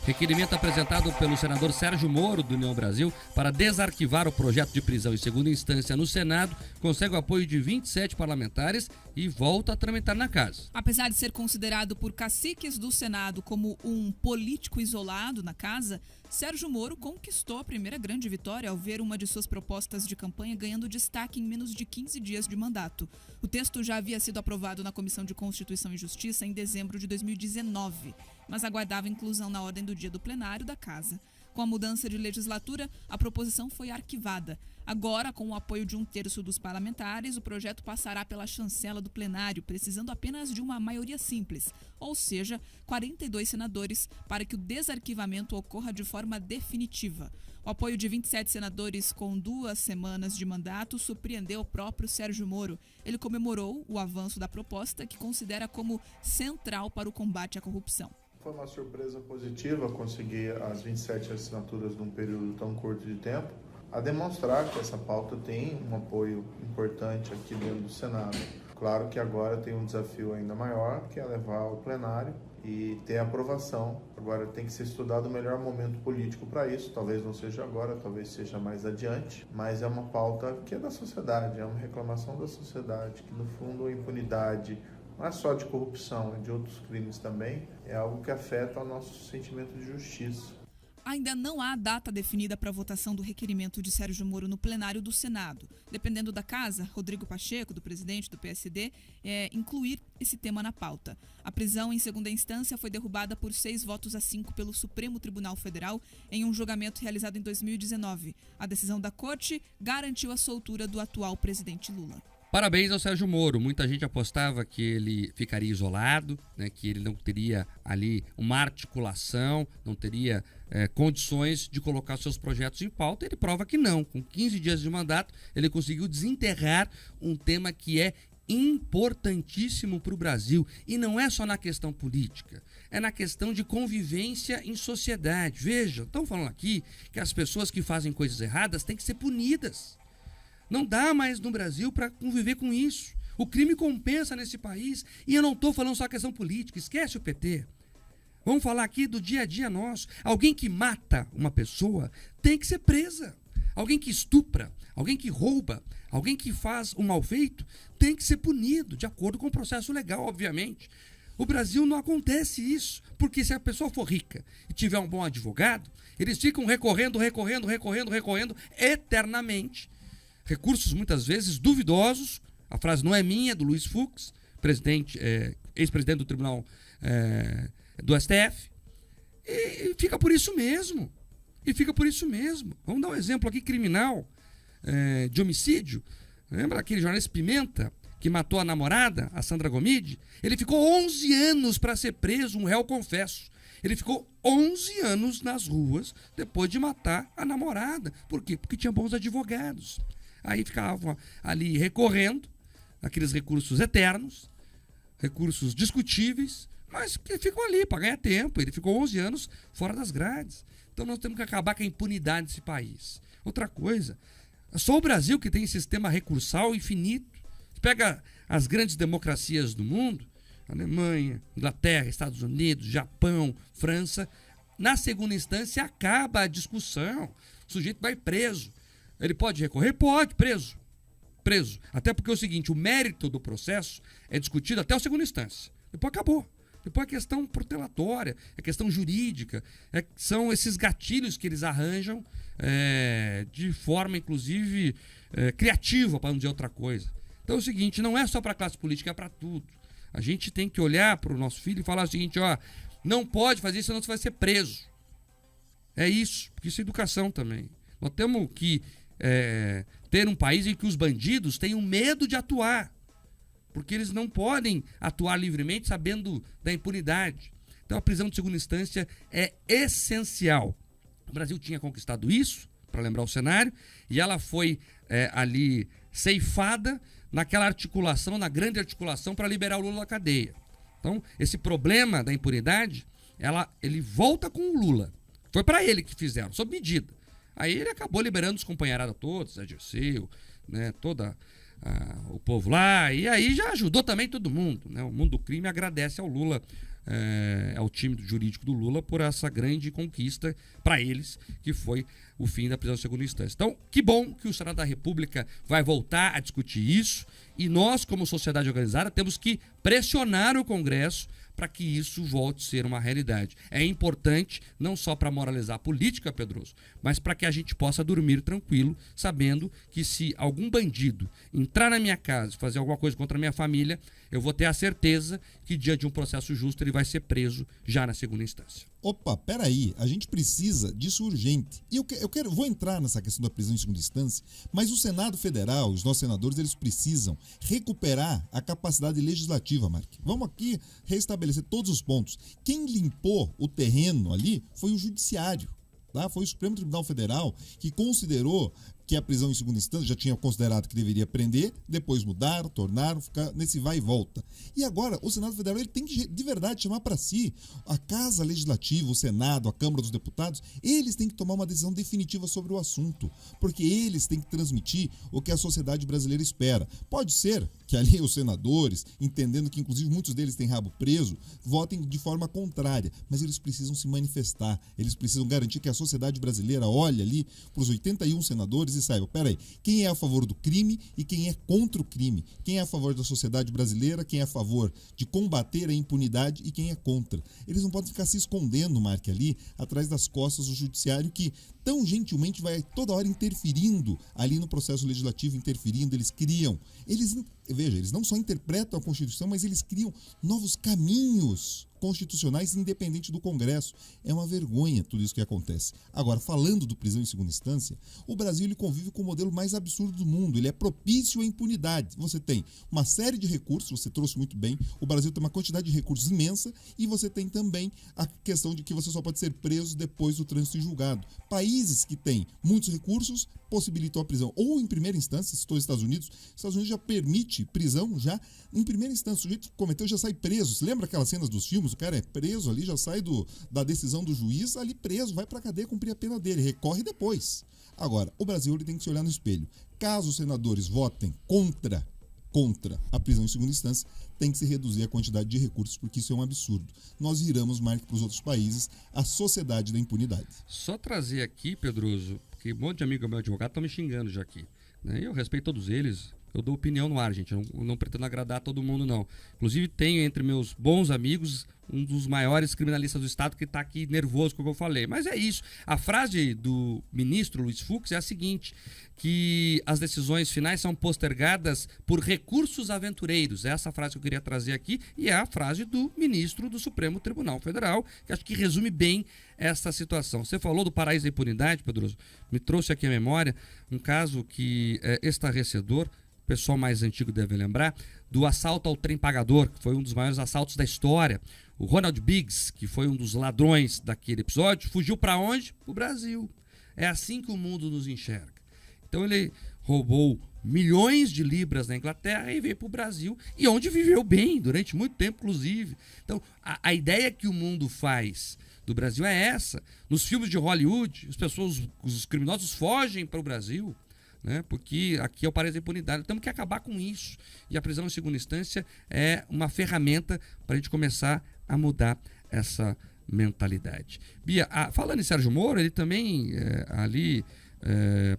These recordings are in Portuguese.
Requerimento apresentado pelo senador Sérgio Moro, do União Brasil, para desarquivar o projeto de prisão em segunda instância no Senado, consegue o apoio de 27 parlamentares e volta a tramitar na casa. Apesar de ser considerado por caciques do Senado como um político isolado na casa, Sérgio Moro conquistou a primeira grande vitória ao ver uma de suas propostas de campanha ganhando destaque em menos de 15 dias de mandato. O texto já havia sido aprovado na Comissão de Constituição e Justiça em dezembro de 2019, mas aguardava inclusão na ordem do dia do plenário da Casa. Com a mudança de legislatura, a proposição foi arquivada. Agora, com o apoio de 1/3 dos parlamentares, o projeto passará pela chancela do plenário, precisando apenas de uma maioria simples, ou seja, 42 senadores, para que o desarquivamento ocorra de forma definitiva. O apoio de 27 senadores com 2 semanas de mandato surpreendeu o próprio Sérgio Moro. Ele comemorou o avanço da proposta, que considera como central para o combate à corrupção. Foi uma surpresa positiva conseguir as 27 assinaturas num período tão curto de tempo, a demonstrar que essa pauta tem um apoio importante aqui dentro do Senado. Claro que agora tem um desafio ainda maior, que é levar ao plenário e ter a aprovação. Agora tem que ser estudado o melhor momento político para isso, talvez não seja agora, talvez seja mais adiante, mas é uma pauta que é da sociedade, é uma reclamação da sociedade, que no fundo a impunidade não é só de corrupção, é de outros crimes também, é algo que afeta o nosso sentimento de justiça. Ainda não há data definida para a votação do requerimento de Sérgio Moro no plenário do Senado. Dependendo da casa, Rodrigo Pacheco, do presidente do PSD, incluir esse tema na pauta. A prisão em segunda instância foi derrubada por 6-5 pelo Supremo Tribunal Federal em um julgamento realizado em 2019. A decisão da Corte garantiu a soltura do atual presidente Lula. Parabéns ao Sérgio Moro. Muita gente apostava que ele ficaria isolado, né, que ele não teria ali uma articulação, não teria condições de colocar seus projetos em pauta. Ele prova que não. Com 15 dias de mandato, ele conseguiu desenterrar um tema que é importantíssimo para o Brasil. E não é só na questão política, é na questão de convivência em sociedade. Veja, estão falando aqui que as pessoas que fazem coisas erradas têm que ser punidas. Não dá mais no Brasil para conviver com isso. O crime compensa nesse país. E eu não estou falando só questão política. Esquece o PT. Vamos falar aqui do dia a dia nosso. Alguém que mata uma pessoa tem que ser presa. Alguém que estupra, alguém que rouba, alguém que faz um mal feito tem que ser punido, de acordo com o processo legal, obviamente. O Brasil não acontece isso. Porque se a pessoa for rica e tiver um bom advogado, eles ficam recorrendo eternamente. Recursos muitas vezes duvidosos, a frase não é minha, é do Luiz Fux, ex-presidente do Tribunal do STF, e fica por isso mesmo. Vamos dar um exemplo aqui criminal de homicídio. Lembra aquele jornalista Pimenta que matou a namorada, a Sandra Gomide? Ele ficou 11 anos para ser preso, um réu confesso. Ele ficou 11 anos nas ruas depois de matar a namorada. Por quê? Porque tinha bons advogados. Aí ficavam ali recorrendo, aqueles recursos eternos, recursos discutíveis, mas que ficam ali para ganhar tempo. Ele ficou 11 anos fora das grades. Então nós temos que acabar com a impunidade desse país. Outra coisa, só o Brasil que tem sistema recursal infinito. Você pega as grandes democracias do mundo, Alemanha, Inglaterra, Estados Unidos, Japão, França, na segunda instância acaba a discussão. O sujeito vai preso. Ele pode recorrer? Pode, preso. Até porque é o seguinte, o mérito do processo é discutido até a segunda instância. Depois acabou. Depois é questão protelatória, é questão jurídica, são esses gatilhos que eles arranjam de forma, inclusive, criativa, para não dizer outra coisa. Então é o seguinte, não é só para a classe política, é para tudo. A gente tem que olhar para o nosso filho e falar o seguinte, ó, não pode fazer isso, senão você vai ser preso. É isso, porque isso é educação também. Nós temos que ter um país em que os bandidos tenham medo de atuar, porque eles não podem atuar livremente sabendo da impunidade. Então a prisão de segunda instância é essencial. O Brasil tinha conquistado isso, para lembrar o cenário, e ela foi ali ceifada naquela articulação, na grande articulação para liberar o Lula da cadeia. Então esse problema da impunidade, ele volta com o Lula. Foi para ele que fizeram, sob medida. Aí ele acabou liberando os companheirados todos, a Dirceu, né, o povo lá, e aí já ajudou também todo mundo, né? O mundo do crime agradece ao Lula ao time jurídico do Lula por essa grande conquista para eles, que foi o fim da prisão em segunda instância. Então, que bom que o Senado da República vai voltar a discutir isso, e nós, como sociedade organizada, temos que pressionar o Congresso para que isso volte a ser uma realidade. É importante, não só para moralizar a política, Pedroso, mas para que a gente possa dormir tranquilo, sabendo que se algum bandido entrar na minha casa e fazer alguma coisa contra a minha família, eu vou ter a certeza que, diante de um processo justo, ele vai ser preso já na segunda instância. Opa, peraí, a gente precisa disso urgente. E vou entrar nessa questão da prisão em segunda instância, mas o Senado Federal, os nossos senadores, eles precisam recuperar a capacidade legislativa, Mark. Vamos aqui restabelecer todos os pontos. Quem limpou o terreno ali foi o Judiciário. Tá? Foi o Supremo Tribunal Federal que considerou que a prisão em segunda instância já tinha considerado que deveria prender, depois mudaram, tornaram, ficar nesse vai e volta. E agora, o Senado Federal ele tem que, de verdade, chamar para si a Casa Legislativa, o Senado, a Câmara dos Deputados, eles têm que tomar uma decisão definitiva sobre o assunto, porque eles têm que transmitir o que a sociedade brasileira espera. Pode ser que ali os senadores, entendendo que inclusive muitos deles têm rabo preso, votem de forma contrária, mas eles precisam se manifestar, eles precisam garantir que a sociedade brasileira olhe ali para os 81 senadores e saiba, peraí, quem é a favor do crime e quem é contra o crime, quem é a favor da sociedade brasileira, quem é a favor de combater a impunidade e quem é contra. Eles não podem ficar se escondendo, Mark, ali, atrás das costas do judiciário que tão gentilmente vai toda hora interferindo ali no processo legislativo, eles criam, eles não só interpretam a Constituição, mas eles criam novos caminhos constitucionais independente do Congresso. É uma vergonha tudo isso que acontece. Agora, falando do prisão em segunda instância, o Brasil ele convive com o modelo mais absurdo do mundo. Ele é propício à impunidade. Você tem uma série de recursos, você trouxe muito bem, o Brasil tem uma quantidade de recursos imensa e você tem também a questão de que você só pode ser preso depois do trânsito em julgado. Países que têm muitos recursos possibilitam a prisão ou em primeira instância, citou os Estados Unidos já permite prisão já em primeira instância. O sujeito que cometeu já sai preso. Você lembra aquelas cenas dos filmes? O cara é preso ali, já sai da decisão do juiz, ali preso, vai pra cadeia cumprir a pena dele, recorre depois. Agora, o Brasil ele tem que se olhar no espelho. Caso os senadores votem contra a prisão em segunda instância, tem que se reduzir a quantidade de recursos, porque isso é um absurdo. Nós viramos, Mark, para os outros países, a sociedade da impunidade. Só trazer aqui, Pedroso, porque um monte de amigo meu advogado estão me xingando já aqui. Né? Eu respeito todos eles. Eu dou opinião no ar, gente. Eu não pretendo agradar todo mundo, não. Inclusive, tenho entre meus bons amigos um dos maiores criminalistas do Estado que está aqui nervoso com o que eu falei. Mas é isso. A frase do ministro Luiz Fux é a seguinte, que as decisões finais são postergadas por recursos aventureiros. É essa frase que eu queria trazer aqui e é a frase do ministro do Supremo Tribunal Federal, que acho que resume bem essa situação. Você falou do paraíso da impunidade, Pedroso. Me trouxe aqui à memória um caso que é estarrecedor, o pessoal mais antigo deve lembrar, do assalto ao trem pagador, que foi um dos maiores assaltos da história. O Ronald Biggs, que foi um dos ladrões daquele episódio, fugiu para onde? Para o Brasil. É assim que o mundo nos enxerga. Então ele roubou milhões de libras na Inglaterra e veio para o Brasil, e onde viveu bem, durante muito tempo, inclusive. Então, a ideia que o mundo faz do Brasil é essa. Nos filmes de Hollywood, os criminosos fogem para o Brasil, né? Porque aqui é o paraíso da impunidade. Temos que acabar com isso. E a prisão em segunda instância é uma ferramenta para a gente começar a mudar essa mentalidade. Bia, falando em Sérgio Moro, ele também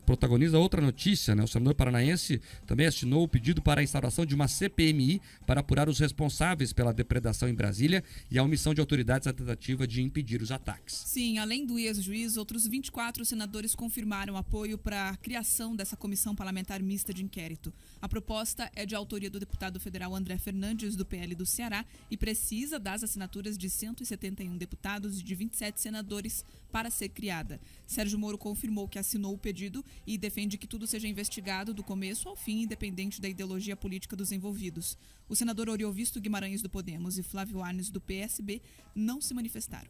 protagoniza outra notícia, né? O senador paranaense também assinou o pedido para a instauração de uma CPMI para apurar os responsáveis pela depredação em Brasília e a omissão de autoridades na tentativa de impedir os ataques. Sim, além do ex-juiz, outros 24 senadores confirmaram apoio para a criação dessa comissão parlamentar mista de inquérito. A proposta é de autoria do deputado federal André Fernandes, do PL do Ceará, e precisa das assinaturas de 171 deputados e de 27 senadores para ser criada. Sérgio Moro confirmou que assinou o pedido e defende que tudo seja investigado do começo ao fim, independente da ideologia política dos envolvidos. O senador Oriovisto Guimarães, do Podemos, e Flávio Arnes, do PSB, não se manifestaram.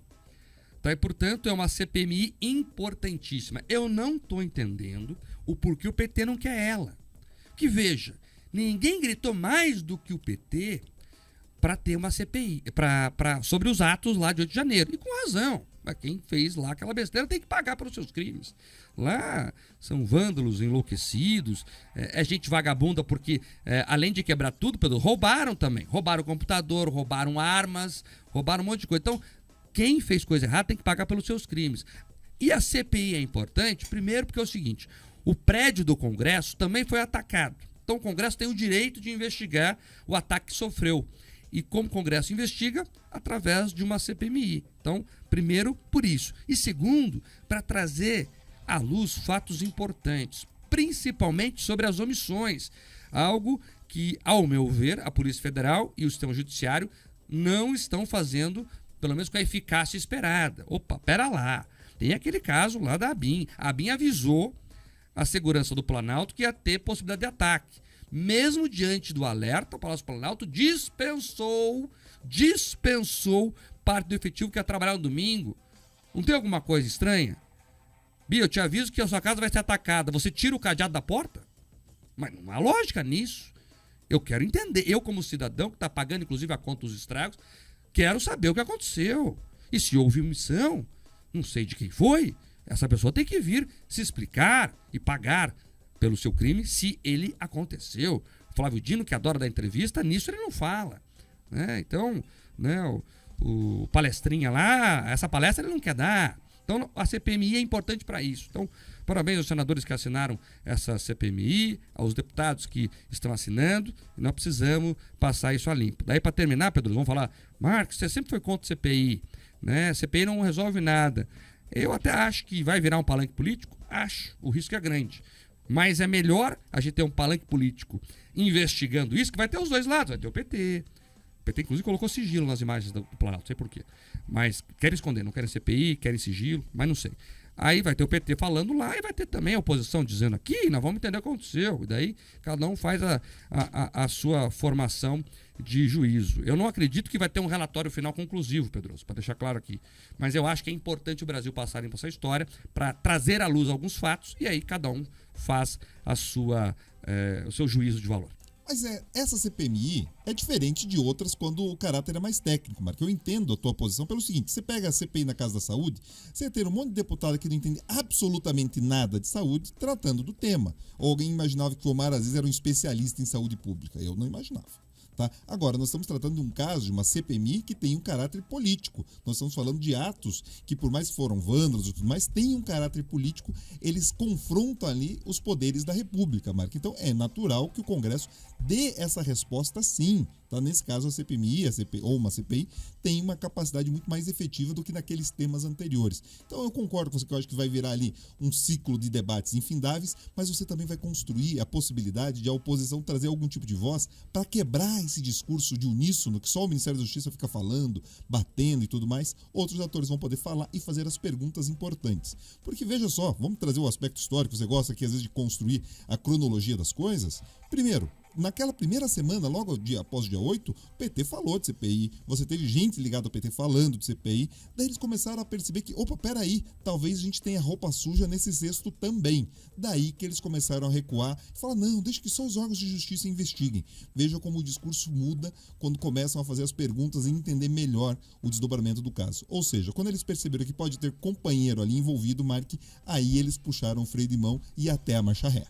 Tá, e, portanto, é uma CPMI importantíssima. Eu não estou entendendo o porquê o PT não quer ela. Que veja, ninguém gritou mais do que o PT para ter uma CPI sobre os atos lá de 8 de janeiro. E com razão. Quem fez lá aquela besteira tem que pagar pelos seus crimes. Lá são vândalos enlouquecidos, é gente vagabunda porque, além de quebrar tudo, Pedro, roubaram também. Roubaram o computador, roubaram armas, roubaram um monte de coisa. Então, quem fez coisa errada tem que pagar pelos seus crimes. E a CPI é importante, primeiro porque é o seguinte, o prédio do Congresso também foi atacado. Então o Congresso tem o direito de investigar o ataque que sofreu. E como o Congresso investiga? Através de uma CPMI. Então, primeiro, por isso. E segundo, para trazer à luz fatos importantes, principalmente sobre as omissões. Algo que, ao meu ver, a Polícia Federal e o Sistema Judiciário não estão fazendo, pelo menos com a eficácia esperada. Opa, pera lá. Tem aquele caso lá da ABIN. A ABIN avisou a segurança do Planalto que ia ter possibilidade de ataque. Mesmo diante do alerta, o Palácio do Planalto dispensou parte do efetivo que ia trabalhar no domingo. Não tem alguma coisa estranha? Bia, eu te aviso que a sua casa vai ser atacada. Você tira o cadeado da porta? Mas não há lógica nisso. Eu quero entender. Eu, como cidadão, que está pagando inclusive a conta dos estragos, quero saber o que aconteceu. E se houve omissão, não sei de quem foi, essa pessoa tem que vir se explicar e pagar pelo seu crime se ele aconteceu. O Flávio Dino, que adora dar entrevista, nisso ele não fala. Né? Então, né, o palestrinha lá, essa palestra ele não quer dar. Então, a CPMI é importante para isso. Então, parabéns aos senadores que assinaram essa CPMI, aos deputados que estão assinando, e nós precisamos passar isso a limpo. Daí, para terminar, Pedro, vamos falar, Marcos, você sempre foi contra a CPI, né? A CPI não resolve nada. Eu até acho que vai virar um palanque político, acho, o risco é grande. Mas é melhor a gente ter um palanque político investigando isso, que vai ter os dois lados, vai ter o PT. O PT, inclusive, colocou sigilo nas imagens do Planalto, não sei por quê. Mas querem esconder, não querem CPI, querem sigilo, mas não sei. Aí vai ter o PT falando lá e vai ter também a oposição dizendo aqui, nós vamos entender o que aconteceu. E daí cada um faz a sua formação de juízo. Eu não acredito que vai ter um relatório final conclusivo, Pedroso, para deixar claro aqui. Mas eu acho que é importante o Brasil passar por essa história para trazer à luz alguns fatos e aí cada um faz o seu juízo de valor. Mas essa CPMI é diferente de outras quando o caráter é mais técnico, Marco. Eu entendo a tua posição pelo seguinte, você pega a CPI na Casa da Saúde, você tem um monte de deputado que não entende absolutamente nada de saúde tratando do tema. Ou alguém imaginava que o Omar Aziz era um especialista em saúde pública. Eu não imaginava. Tá? Agora, nós estamos tratando de um caso, de uma CPMI que tem um caráter político. Nós estamos falando de atos que, por mais que foram vândalos e tudo mais, têm um caráter político. Eles confrontam ali os poderes da República, Marco. Então, é natural que o Congresso dê essa resposta sim. Tá? Nesse caso, a CPMI, ou uma CPI, tem uma capacidade muito mais efetiva do que naqueles temas anteriores. Então, eu concordo com você que eu acho que vai virar ali um ciclo de debates infindáveis, mas você também vai construir a possibilidade de a oposição trazer algum tipo de voz para quebrar esse discurso de uníssono que só o Ministério da Justiça fica falando, batendo e tudo mais. Outros atores vão poder falar e fazer as perguntas importantes. Porque, veja só, vamos trazer o aspecto histórico, você gosta aqui às vezes de construir a cronologia das coisas. Primeiro, naquela primeira semana, logo após o dia 8, o PT falou de CPI, você teve gente ligada ao PT falando de CPI, daí eles começaram a perceber que, opa, peraí, talvez a gente tenha roupa suja nesse cesto também. Daí que eles começaram a recuar e falar, não, deixa que só os órgãos de justiça investiguem. Veja como o discurso muda quando começam a fazer as perguntas e entender melhor o desdobramento do caso. Ou seja, quando eles perceberam que pode ter companheiro ali envolvido, Marque, aí eles puxaram o freio de mão e até a marcha ré.